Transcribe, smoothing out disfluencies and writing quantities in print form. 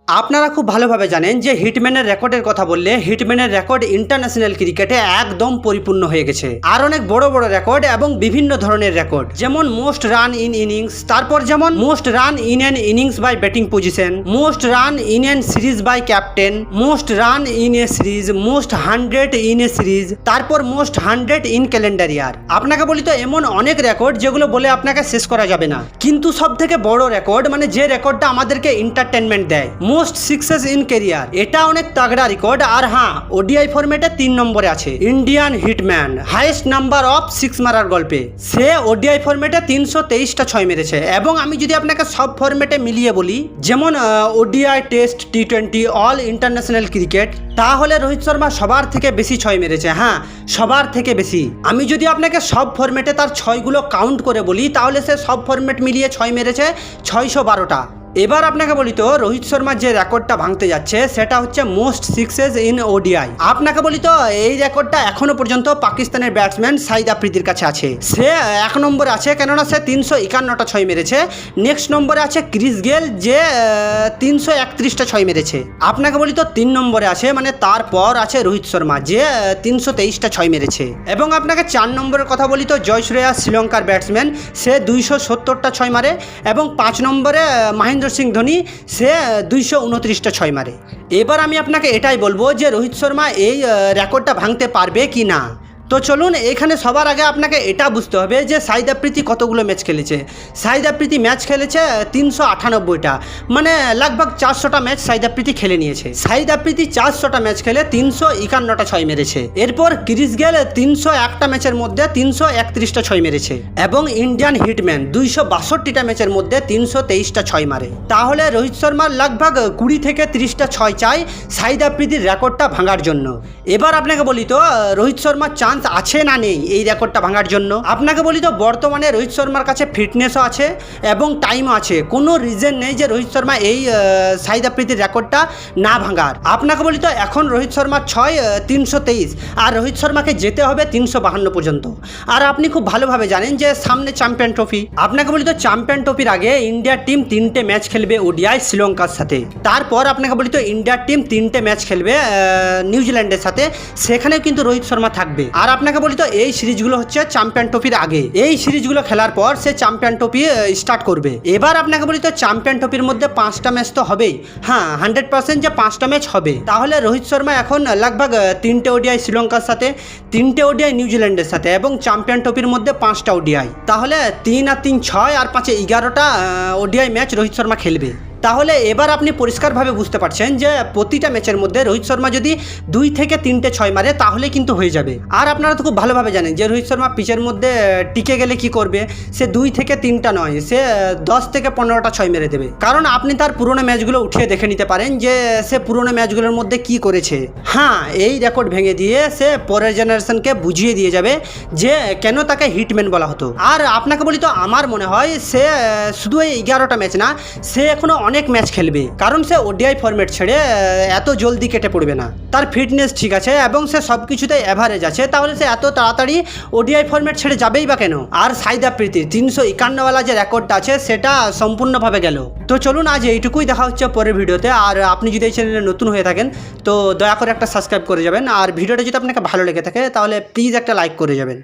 আপনারা খুব ভালোভাবে জানেন যে হিটম্যানের রেকর্ডের কথা বললে হিটম্যানের রেকর্ড ইন্টারন্যাশনাল ক্রিকেটে একদম পরিপূর্ণ হয়ে গেছে। আর অনেক বড় বড় রেকর্ড এবং বিভিন্ন ধরনের রেকর্ড, যেমন মোস্ট রান ইন ইনিংস, তারপর যেমন most run in an innings by batting position, most run in an series by captain, most run in a series, most 100 in a series, তারপর মোস্ট 100 ইন ক্যালেন্ডার ইয়ার। আপনাকে বলি তো এমন অনেক record যেগুলো বলে আপনাকে শেষ করা যাবে না, কিন্তু সব থেকে বড় রেকর্ড মানে যে রেকর্ডটা আমাদেরকে এন্টারটেনমেন্ট দেয়, মোস্ট সিক্সেস ইন ক্যারিয়ার, এটা অনেক তাগড়া রেকর্ড। আর হ্যাঁ, ওডিআই ফরম্যাটে 3 নম্বরে আছে Indian hitman, highest number of 6 মারার গল্পে। সে ওডিআই ফরম্যাটে 323টা 6 মেরেছে। এবং আমি যদি আপনাকে সব ফরম্যাটে মিলিয়ে বলি, যেমন ODI, test, T20, all international cricket, তাহলে রোহিত শর্মা সবার থেকে বেশি 6 মেরেছে। হ্যাঁ, সবার থেকে বেশি। আমি যদি আপনাকে সব ফরম্যাটে তার 6গুলো কাউন্ট করে বলি, তাহলে সে সব ফরম্যাট মিলিয়ে 6 মেরেছে 612টা। এবার আপনাকে বলি তো রোহিত শর্মার যে রেকর্ডটা ভাঙতে যাচ্ছে সেটা হচ্ছে মোস্ট সিক্সেস ইন ওডিআই। আপনাকে বলি তো এই রেকর্ডটা এখনো পর্যন্ত পাকিস্তানের ব্যাটসম্যান শাহিদ আফ্রিদির কাছে আছে। সে 1 নম্বরে আছে, কেননা সে 351টা 6 মেরেছে। নেক্সট নম্বরে আছে ক্রিস গেল, যে 331টা 6 মেরেছে। আপনাকে বলি তো 3 নম্বরে আছে, মানে তারপর আছে রোহিত শর্মা, যে 323টা 6 মেরেছে। এবং আপনাকে 4 নম্বরের কথা বলি তো জয়সূর্যা, শ্রীলঙ্কার ব্যাটসম্যান, সে 270টা 6 মারে। এবং 5 নম্বরে মহেন্দ্র সিং ধোনি, সে 229টা 6 মারে। এবার আমি আপনাকে এটাই বলবো যে রোহিত শর্মা এই রেকর্ডটা ভাঙতে পারবে কি না। তো চলুন, এখানে সবার আগে আপনাকে এটা বুঝতে হবে যে শাহিদ আফ্রিদি কতগুলো ম্যাচ খেলেছে। শাহিদ আফ্রিদি ম্যাচ খেলেছে 398টা, মানে লগভগ 400টা ম্যাচ শাহিদ আফ্রিদি খেলে নিয়েছে। শাহিদ আফ্রিদি 400টা ম্যাচ খেলে 351টা 6 মেরেছে। এরপর ক্রিস গেল 301টা ম্যাচের মধ্যে 331টা 6 মেরেছে। এবং ইন্ডিয়ান হিটম্যান 262টা ম্যাচের মধ্যে 323টা 6 মারে। তাহলে রোহিত শর্মার লগভগ 20 থেকে 30টা 6 চাই শাহিদ আফ্রিদির রেকর্ডটা ভাঙার জন্য। এবার আপনাকে বলি তো রোহিত শর্মার আছে না নেই এই রেকর্ডটা ভাঙার জন্য। আপনাকে বলি তো বর্তমানে রোহিত শর্মার কাছে ফিটনেসও আছে এবং টাইমও আছে। কোনো রিজন নেই যে রোহিত শর্মা এই শাহিদ আফ্রিদির রেকর্ডটা না ভাঙার। আপনাকে বলি তো এখন রোহিত শর্মার 6 323, আর রোহিত শর্মাকে যেতে হবে 352 পর্যন্ত। আর আপনি খুব ভালোভাবে জানেন যে সামনে চ্যাম্পিয়ন ট্রফি। আপনাকে বলি তো চ্যাম্পিয়ন ট্রফির আগে ইন্ডিয়ার টিম 3টে ম্যাচ খেলবে ওডিআই শ্রীলঙ্কার সাথে। তারপর আপনাকে বলি তো ইন্ডিয়ার টিম 3টে ম্যাচ খেলবে নিউজিল্যান্ডের সাথে, সেখানেও কিন্তু রোহিত শর্মা থাকবে। আর আপনাকে বলি তো এই সিরিজগুলো হচ্ছে চ্যাম্পিয়ন ট্রফির আগে। এই সিরিজগুলো খেলার পর সে চ্যাম্পিয়ন ট্রফি স্টার্ট করবে। এবার আপনাকে বলি তো চ্যাম্পিয়ন ট্রফির মধ্যে 5টা ম্যাচ তো হবেই। হ্যাঁ, 100% যে 5টা ম্যাচ হবে। তাহলে রোহিত শর্মা এখন লগভগ 3টে ওডিআই শ্রীলঙ্কার সাথে, 3টে ওডিআই নিউজিল্যান্ডের সাথে এবং চ্যাম্পিয়ন ট্রফির মধ্যে 5টা ওডিআই। তাহলে 3 আর 3 6 আর 5 11টা ওডিআই ম্যাচ রোহিত শর্মা খেলবে। তাহলে এবার আপনি পরিষ্কারভাবে বুঝতে পারছেন যে প্রতিটা ম্যাচের মধ্যে রোহিত শর্মা যদি 2 থেকে 3টে 6 মারে তাহলে কিন্তু হয়ে যাবে। আর আপনারা তো খুব ভালোভাবে জানেন যে রোহিত শর্মা পিচের মধ্যে টিকে গেলে কি করবে। সে 2 থেকে 3টা নয়, সে 10 থেকে 15টা 6 মেরে দেবে। কারণ আপনি তার পুরোনো ম্যাচগুলো উঠিয়ে দেখে নিতে পারেন যে সে পুরোনো ম্যাচগুলোর মধ্যে কি করেছে। হ্যাঁ, এই রেকর্ড ভেঙে দিয়ে সে পরের জেনারেশনকে বুঝিয়ে দিয়ে যাবে যে কেন তাকে হিটম্যান বলা হতো। আর আপনাকে বলি তো আমার মনে হয় সে শুধু এই 11টা ম্যাচ না, সে এখনো অনেক ম্যাচ খেলবে। কারণ সে ওডিআই ফরম্যাট ছেড়ে এত জলদি কেটে পড়বে না। তার ফিটনেস ঠিক আছে এবং সে সব কিছুতে অ্যাভারেজ আছে। তাহলে সে এত তাড়াতাড়ি ওডিআই ফরম্যাট ছেড়ে যাবেই বা কেন। আর শাহিদ আফ্রিদির 351 যে রেকর্ডটা আছে সেটা সম্পূর্ণভাবে গেল। তো চলুন, আজ এইটুকুই। দেখা হচ্ছে পরের ভিডিওতে। আর আপনি যদি এই চ্যানেলে নতুন হয়ে থাকেন তো দয়া করে একটা সাবস্ক্রাইব করে যাবেন। আর ভিডিওটা যদি আপনাকে ভালো লেগে থাকে তাহলে প্লিজ একটা লাইক করে যাবেন।